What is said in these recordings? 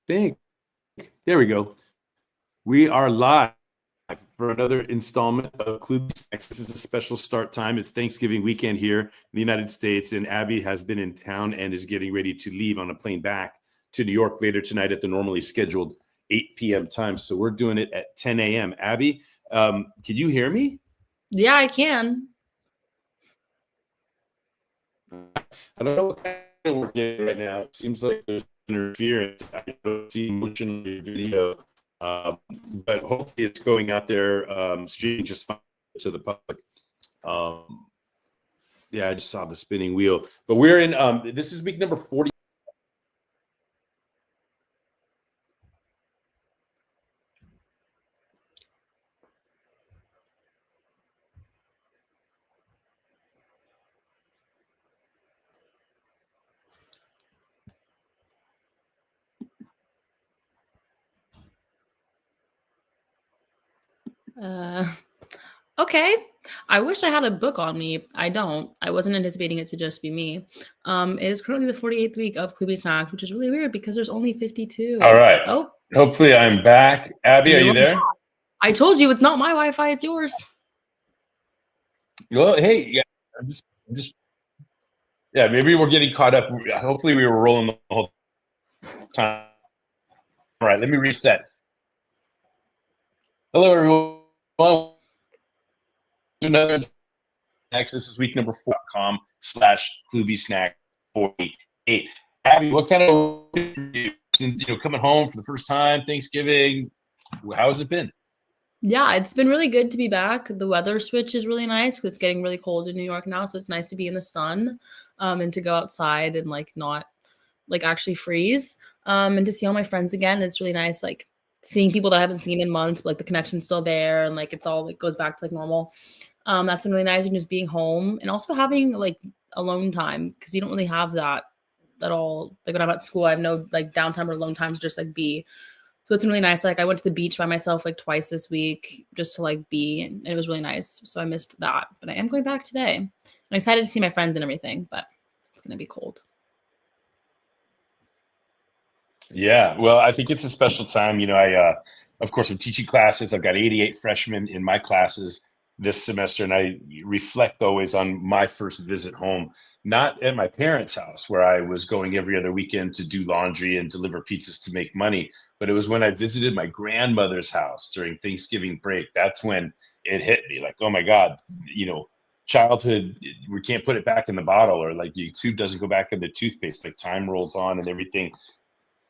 think. There we go. We are live for another installment of KloobySnack. This is a special start time. It's Thanksgiving weekend here in the United States, and Abby has been in town and is getting ready to leave on a plane back to New York later tonight at the normally scheduled 8 p.m. time. So we're doing it at 10 a.m. Abby, can you hear me? Yeah, I can. I don't know what kind of we're getting right now. It seems like there's interference. I don't see motion on your video, but hopefully it's going out there streaming just fine to the public. Yeah, I just saw the spinning wheel. But we're in, this is week number 40. Okay. I wish I had a book on me. I don't. I wasn't anticipating it to just be me. It is currently the 48th week of KloobySnack, which is really weird because there's only 52. All right. Oh, Hopefully I'm back. Abby, are you there? I told you it's not my Wi-Fi, it's yours. Well, hey, yeah, I'm just, yeah, maybe we're getting caught up. Hopefully we were rolling the whole time. All right, let me reset. Hello, everyone. Another next. This is week number 4.com/KloobySnack48. Abby, what kind of, since coming home for the first time, Thanksgiving, how has it been? Yeah, it's been really good to be back. The weather switch is really nice because it's getting really cold in New York now, so it's nice to be in the sun, and to go outside and not actually freeze, and to see all my friends again. It's really nice, seeing people that I haven't seen in months, but the connection's still there, and it's all goes back to normal. That's been really nice, and just being home and also having alone time because you don't really have that at all. When I'm at school, I have no downtime or alone time to just be. So it's been really nice. I went to the beach by myself twice this week just to be, and it was really nice. So I missed that, but I am going back today. I'm excited to see my friends and everything, but it's gonna be cold. Yeah, well, I think it's a special time. Of course, I'm teaching classes. I've got 88 freshmen in my classes this semester, and I reflect always on my first visit home, not at my parents' house where I was going every other weekend to do laundry and deliver pizzas to make money, but it was when I visited my grandmother's house during Thanksgiving break. That's when it hit me oh my God, childhood, we can't put it back in the bottle, or the tube doesn't go back in the toothpaste. Time rolls on and everything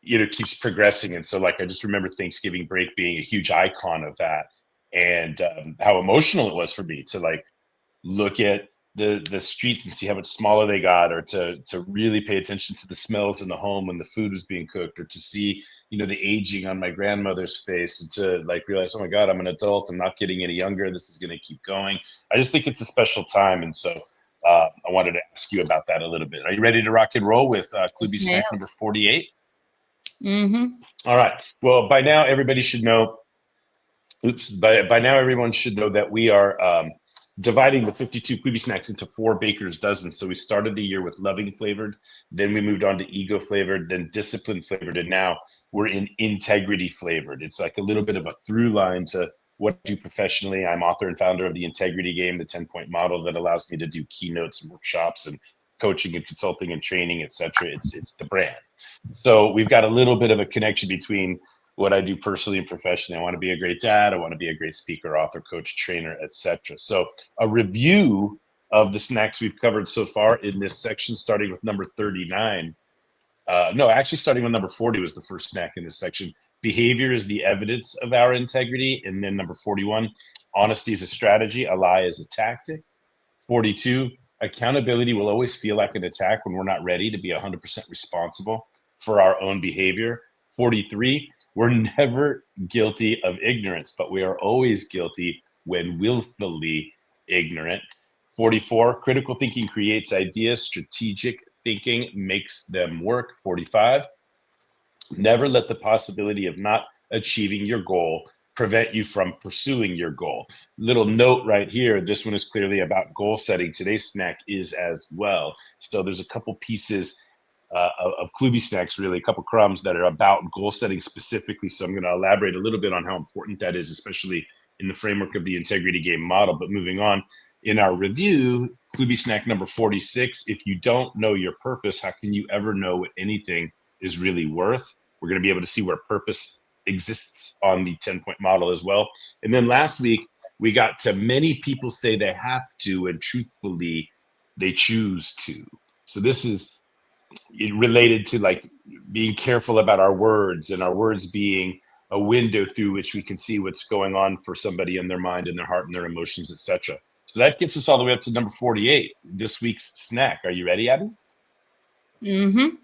keeps progressing. And so I just remember Thanksgiving break being a huge icon of that, and how emotional it was for me to look at the streets and see how much smaller they got, or to really pay attention to the smells in the home when the food was being cooked, or to see the aging on my grandmother's face, and to realize, oh my God, I'm an adult, I'm not getting any younger, this is going to keep going. I just think it's a special time. And so I wanted to ask you about that a little bit. Are you ready to rock and roll with KloobySnack number 48? Mm-hmm. All right. Well, by now everybody should know. By now everyone should know that we are dividing the 52 KloobySnacks into 4 baker's dozens. So we started the year with loving flavored, then we moved on to ego flavored, then discipline flavored, and now we're in integrity flavored. It's a little bit of a through line to what I do professionally. I'm author and founder of the Integrity Game, the 10-point model that allows me to do keynotes and workshops and coaching and consulting and training, etc. It's the brand. So we've got a little bit of a connection between what I do personally and professionally. I want to be a great dad. I want to be a great speaker, author, coach, trainer, etc. So a review of the snacks we've covered so far in this section, starting with number 39. Starting with number 40 was the first snack in this section. Behavior is the evidence of our integrity. And then number 41, honesty is a strategy, a lie is a tactic. 42, accountability will always feel like an attack when we're not ready to be 100% responsible for our own behavior. 43, we're never guilty of ignorance, but we are always guilty when willfully ignorant. 44, critical thinking creates ideas. Strategic thinking makes them work. 45, never let the possibility of not achieving your goal prevent you from pursuing your goal. Little note right here, this one is clearly about goal setting. Today's snack is as well. So there's a couple pieces of KloobySnacks, really, a couple crumbs that are about goal setting specifically. So I'm going to elaborate a little bit on how important that is, especially in the framework of the integrity game model. But moving on, in our review, KloobySnack number 46, if you don't know your purpose, how can you ever know what anything is really worth? We're going to be able to see where purpose exists on the 10-point model as well. And then last week, we got to many people say they have to, and truthfully, they choose to. So this is related to like being careful about our words, and our words being a window through which we can see what's going on for somebody in their mind and their heart and their emotions, etc. So that gets us all the way up to number 48, this week's snack. Are you ready, Abby? Mm-hmm.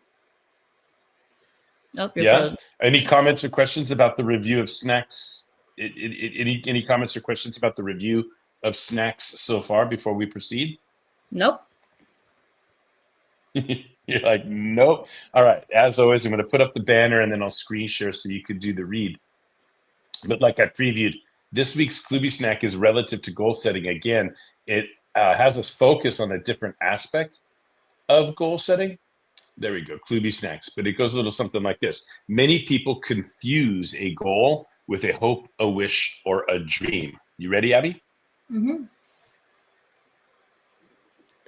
Oh, you're Yeah. frozen. Any comments or questions about the review of snacks? Any comments or questions about the review of snacks so far before we proceed? Nope. You're like, nope. All right. As always, I'm going to put up the banner and then I'll screen share so you can do the read. But like I previewed, this week's KloobySnack is relative to goal setting. Again, it has us focus on a different aspect of goal setting. There we go, KloobySnacks. But it goes a little something like this. Many people confuse a goal with a hope, a wish, or a dream. You ready, Abby? Mm-hmm.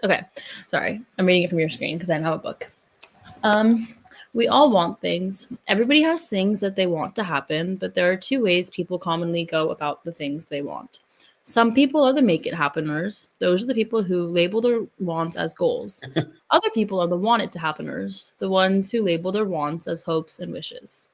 Okay, sorry. I'm reading it from your screen because I don't have a book. We all want things. Everybody has things that they want to happen, but there are two ways people commonly go about the things they want. Some people are the make it happeners. Those are the people who label their wants as goals. Other people are the want it to happeners, the ones who label their wants as hopes and wishes.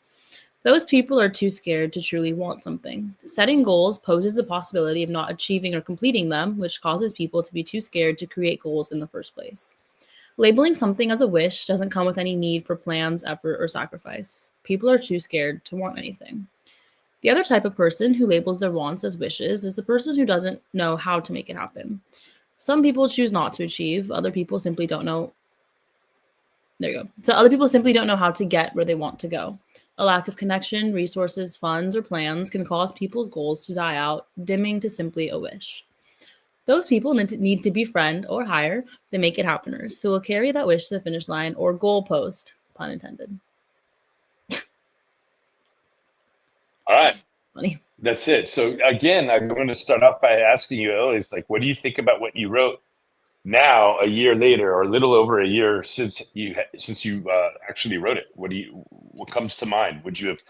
Those people are too scared to truly want something. Setting goals poses the possibility of not achieving or completing them, which causes people to be too scared to create goals in the first place. Labeling something as a wish doesn't come with any need for plans, effort, or sacrifice. People are too scared to want anything. The other type of person who labels their wants as wishes is the person who doesn't know how to make it happen. Some people choose not to achieve. Other people simply don't know. There you go. So other people simply don't know how to get where they want to go. A lack of connection, resources, funds, or plans can cause people's goals to die out, dimming to simply a wish. Those people need to befriend or hire the make it happeners who will carry that wish to the finish line or goal post, pun intended. All right. Funny. That's it. So again, I'm going to start off by asking you always, like, what do you think about what you wrote now, a year later, or a little over a year since you actually wrote it? What comes to mind? Would you have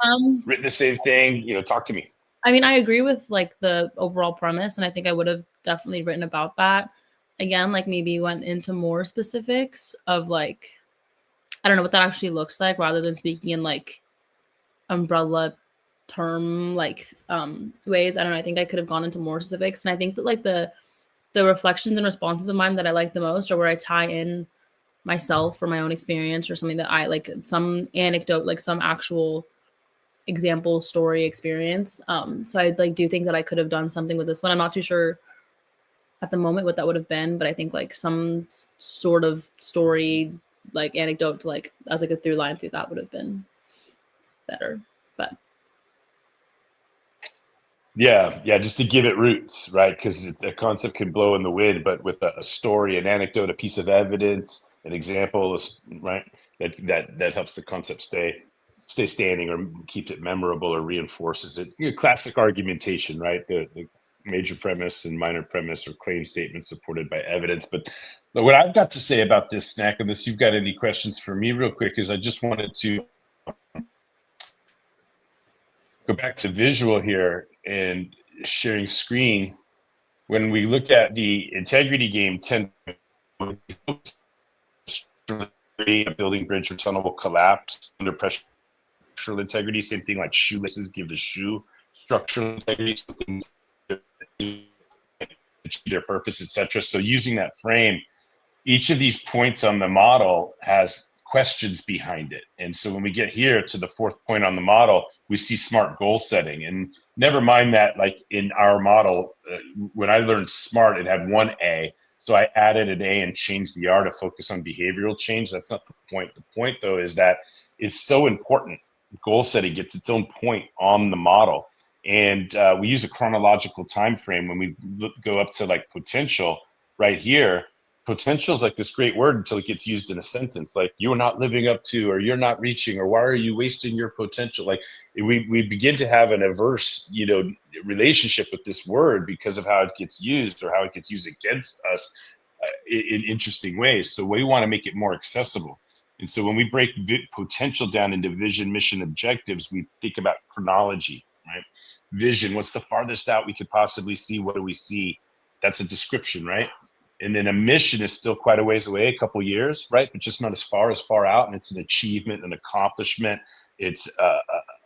written the same thing? Talk to me. I mean, I agree with like the overall premise, and I think I would have definitely written about that. Again, like maybe went into more specifics of like, I don't know what that actually looks like, rather than speaking in like umbrella term like ways. I don't know. I think I could have gone into more specifics, and I think that like the reflections and responses of mine that I like the most are where I tie in myself or my own experience or something that I like, some anecdote, like some actual example story experience. So I like do think that I could have done something with this one. I'm not too sure at the moment what that would have been, but I think like some sort of story, like anecdote to like as like a through line through that would have been better. But yeah, just to give it roots, right? Because a concept can blow in the wind, but with a story, an anecdote, a piece of evidence, an example, right? That helps the concept stay standing or keeps it memorable or reinforces it. Classic argumentation, right? The major premise and minor premise or claim statement supported by evidence. But what I've got to say about this snack, unless you've got any questions for me real quick, is I just wanted to go back to visual here and sharing screen. When we look at the integrity game, 10 a building, bridge, or tunnel will collapse under pressure. Structural integrity, same thing like shoelaces give the shoe structural integrity, so things achieve their purpose, etc. So using that frame, each of these points on the model has questions behind it. And so when we get here to the fourth point on the model, we see SMART goal setting. And never mind that, like in our model, when I learned SMART, it had one A. So I added an A and changed the R to focus on behavioral change. That's not the point. The point, though, is that it's so important. Goal setting gets its own point on the model. And we use a chronological time frame when we go up to like potential right here. potential is like this great word until it gets used in a sentence, like you're not living up to, or you're not reaching, or why are you wasting your potential? Like we begin to have an adverse, relationship with this word because of how it gets used or how it gets used against us in interesting ways. So we want to make it more accessible. And so when we break potential down into vision, mission, objectives, we think about chronology, right? Vision, what's the farthest out we could possibly see? What do we see? That's a description, right? And then a mission is still quite a ways away, a couple years, right? But just not as far out. And it's an achievement, an accomplishment. It's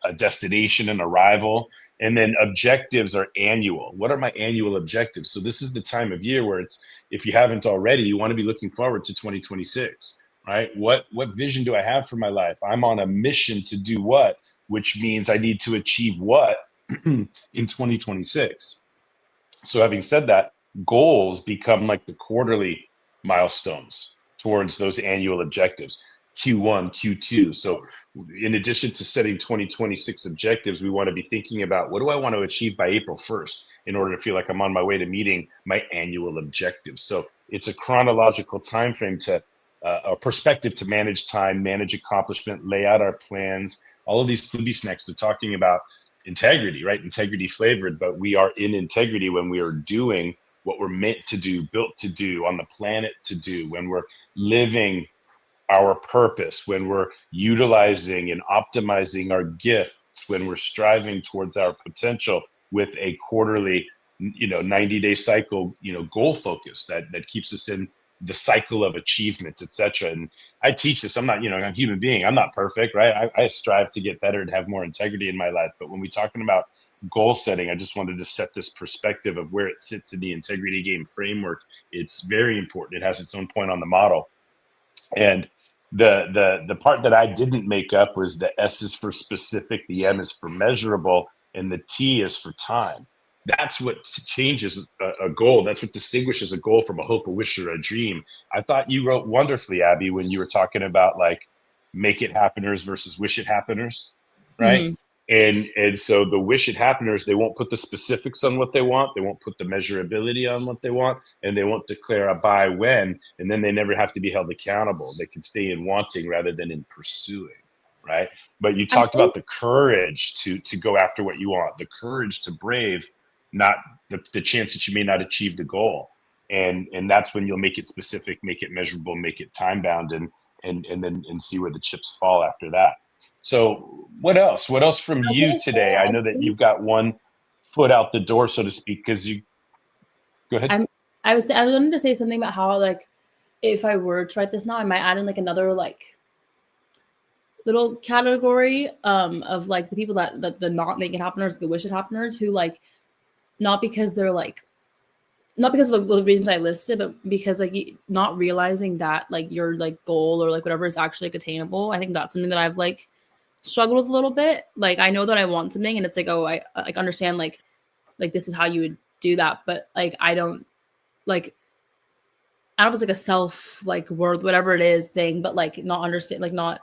a destination, an arrival. And then objectives are annual. What are my annual objectives? So this is the time of year where it's, if you haven't already, you want to be looking forward to 2026, right? What vision do I have for my life? I'm on a mission to do what, which means I need to achieve what in 2026. So having said that, goals become like the quarterly milestones towards those annual objectives, Q1, Q2. So in addition to setting 2026 objectives, we want to be thinking about, what do I want to achieve by April 1st in order to feel like I'm on my way to meeting my annual objectives? So it's a chronological time frame to a perspective to manage time, manage accomplishment, lay out our plans. All of these KloobySnacks, they're talking about integrity, right? Integrity flavored, but we are in integrity when we are doing what we're meant to do, built to do, on the planet to do, when we're living our purpose, when we're utilizing and optimizing our gifts, when we're striving towards our potential with a quarterly, 90-day cycle, goal focus that keeps us in the cycle of achievement, etc. And I teach this. I'm not, I'm a human being. I'm not perfect, right? I strive to get better and have more integrity in my life. But when we're talking about goal setting, I just wanted to set this perspective of where it sits in the integrity game framework. It's very important. It has its own point on the model. And the part that I didn't make up was the S is for specific, the M is for measurable, and the T is for time. That's what changes a goal. That's what distinguishes a goal from a hope, a wish, or a dream. I thought you wrote wonderfully, Abby, when you were talking about like make it happeners versus wish it happeners, right? Mm-hmm. And so the wish it happeners, they won't put the specifics on what they want. They won't put the measurability on what they want, and they won't declare a buy when, and then they never have to be held accountable. They can stay in wanting rather than in pursuing, right? But you talked about the courage to go after what you want, the courage to brave, not the chance that you may not achieve the goal. And that's when you'll make it specific, make it measurable, make it time bound, and then see where the chips fall after that. So what else? What else from you today? I know that you've got one foot out the door, so to speak, because you go ahead. I was wanting to say something about how, like, if I were to write this now, I might add in like another like little category of like the people that the not make it happeners, the wish it happeners, who like, not because they're like, not because of the reasons I listed, but because like not realizing that like your like goal or like whatever is actually like attainable. I think that's something that I've like struggled with a little bit. Like I know that I want something, and it's like, oh, I like understand like this is how you would do that, but like I don't know if it's like a self like worth, whatever it is thing, but like not understand, like not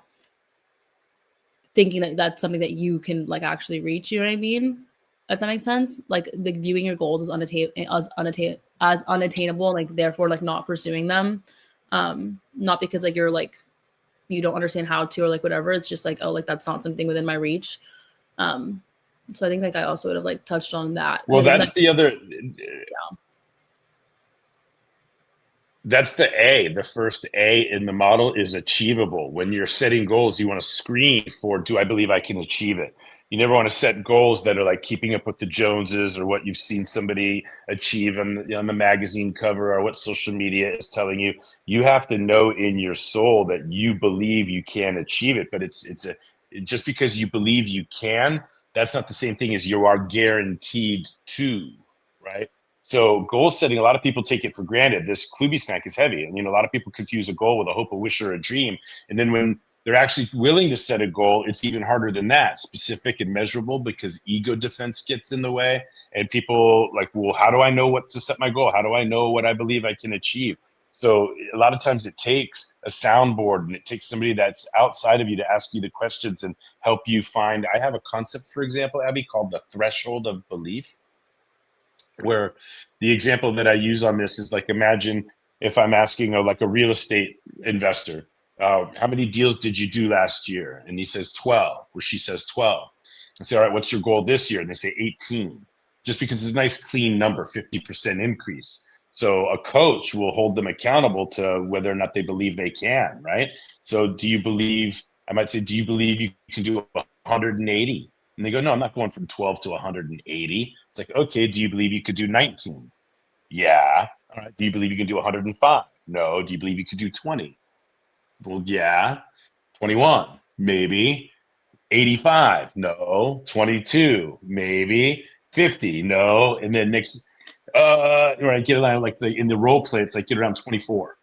thinking that that's something that you can like actually reach. You know what I mean? If that makes sense. Like viewing your goals as unattainable, like therefore like not pursuing them, not because like you're like you don't understand how to or like whatever. It's just like, oh, like that's not something within my reach. So I think like I also would have like touched on that. Well, that's the other. That's the A. The first A in the model is achievable. When you're setting goals, you want to screen for, do I believe I can achieve it? You never want to set goals that are like keeping up with the Joneses or what you've seen somebody achieve on the magazine cover or what social media is telling you. You have to know in your soul that you believe you can achieve it. But just because you believe you can, that's not the same thing as you are guaranteed to, right? So goal setting, a lot of people take it for granted. This KloobySnack is heavy. And, a lot of people confuse a goal with a hope, a wish, or a dream. And then when they're actually willing to set a goal, it's even harder than that, specific and measurable, because ego defense gets in the way. And people like, well, how do I know what to set my goal? How do I know what I believe I can achieve? So a lot of times it takes a soundboard, and it takes somebody that's outside of you to ask you the questions and help you find. I have a concept, for example, Abby, called the threshold of belief, where the example that I use on this is like, imagine if I'm asking like a real estate investor, how many deals did you do last year? And he says 12, or she says 12. I say, all right, what's your goal this year? And they say 18, just because it's a nice clean number, 50% increase. So a coach will hold them accountable to whether or not they believe they can, right? So do you believe, I might say, do you believe you can do 180? And they go, no, I'm not going from 12 to 180. It's like, okay, do you believe you could do 19? Yeah. All right. Do you believe you can do 105? No. Do you believe you could do 20? Well, yeah. 21, maybe. 85, no. 22, maybe. 50, no. And then next, right, get around like in the role play, it's like get around 24.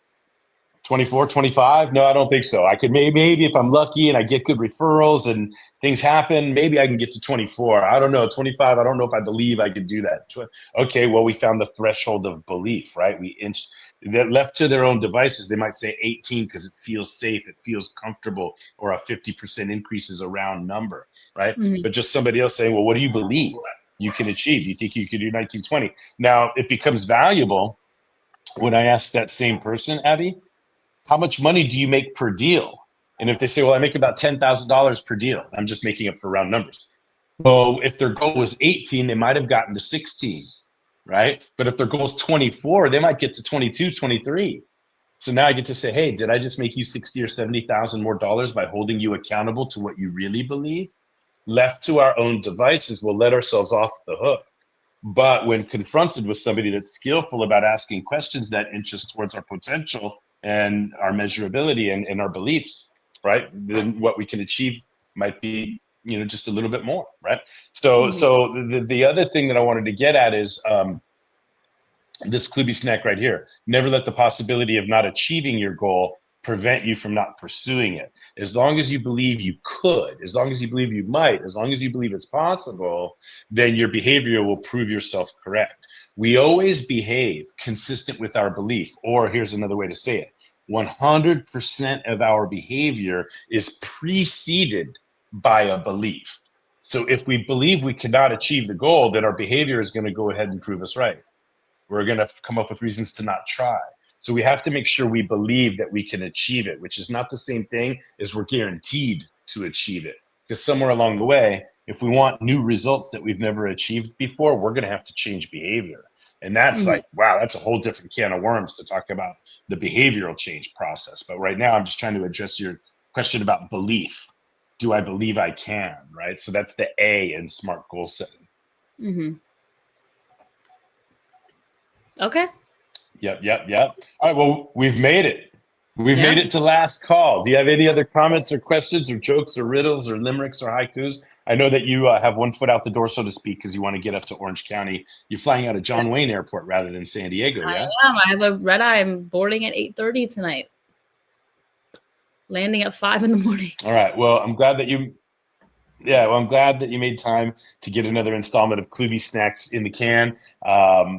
24, 25? No, I don't think so. I could maybe if I'm lucky and I get good referrals and things happen, maybe I can get to 24. I don't know. 25, I don't know if I believe I could do that. Okay, well, we found the threshold of belief, right? We inched that. Left to their own devices, they might say 18 because it feels safe, it feels comfortable, or a 50% increase is a round number, right? Mhm. But just somebody else saying, well, what do you believe you can achieve? Do you think you could do 19, 20? Now, it becomes valuable when I ask that same person, Abby, how much money do you make per deal? And if they say, well, I make about $10,000 per deal, I'm just making up for round numbers. Well, if their goal was 18, they might have gotten to 16, right? But if their goal is 24, they might get to 22, 23. So now I get to say, hey, did I just make you 60 or 70,000 more dollars by holding you accountable to what you really believe? Left to our own devices, we'll let ourselves off the hook. But when confronted with somebody that's skillful about asking questions that inch us towards our potential and our measurability and our beliefs, right, then what we can achieve might be, just a little bit more, right? So the other thing that I wanted to get at is this KloobySnack right here. Never let the possibility of not achieving your goal prevent you from not pursuing it. As long as you believe you could, as long as you believe you might, as long as you believe it's possible, then your behavior will prove yourself correct. We always behave consistent with our belief, or here's another way to say it. 100% of our behavior is preceded by a belief. So if we believe we cannot achieve the goal, then our behavior is going to go ahead and prove us right. We're going to come up with reasons to not try. So we have to make sure we believe that we can achieve it, which is not the same thing as we're guaranteed to achieve it. Because somewhere along the way, if we want new results that we've never achieved before, we're going to have to change behavior. And that's like, wow, that's a whole different can of worms to talk about the behavioral change process. But right now, I'm just trying to address your question about belief. Do I believe I can, right? So that's the A in SMAART goal setting. Okay. Yep. All right, well, we've made it. We've made it to last call. Do you have any other comments or questions or jokes or riddles or limericks or haikus? I know that you have one foot out the door, so to speak, because you want to get up to Orange County. You're flying out of John Wayne Airport rather than San Diego, yeah? I am. I have a red eye. I'm boarding at 8:30 tonight. Landing at 5 in the morning. All right. Well, I'm glad that you made time to get another installment of KloobySnacks in the can.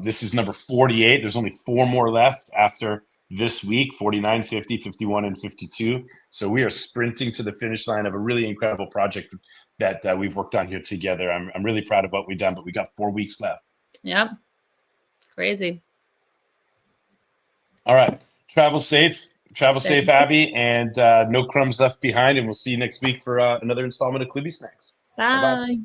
This is number 48. There's only 4 more left after this week, 49, 50, 51, and 52. So we are sprinting to the finish line of a really incredible project that we've worked on here together. I'm really proud of what we've done, but we got 4 weeks left. Yep. Crazy. All right. Travel safe, Abby, and no crumbs left behind. And we'll see you next week for another installment of KloobySnacks. Bye. Bye-bye.